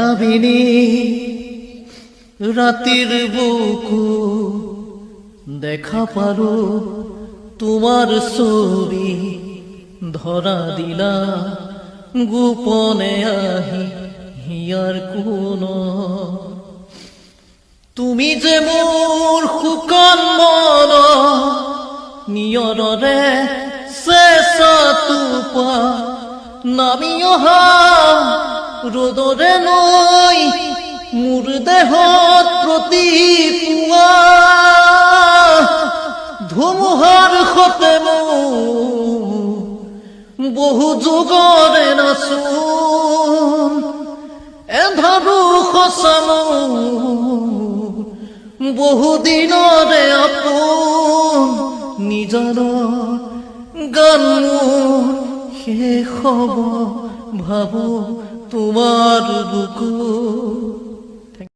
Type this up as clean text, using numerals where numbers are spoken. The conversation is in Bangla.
আবিনি রাতির বুকু দেখা পারো তোমার ছবি ধরা দিলা গোপনে আহি হিয়ার কোন তুমি যে মোর শুকান মন নিয়ৰৰে চেঁচা টোপা নামি অহা ৰ'দৰে নৈ মোৰ দেহত প্ৰতিপুৱা ধুমুহাৰ সতে বহু যুগৰে নাচোন এন্ধাৰো সঁচা বহু দিনৰে আপোন নিজৰ গান মোৰ শেষ হ'ব ভাবো তোমাৰ বুকু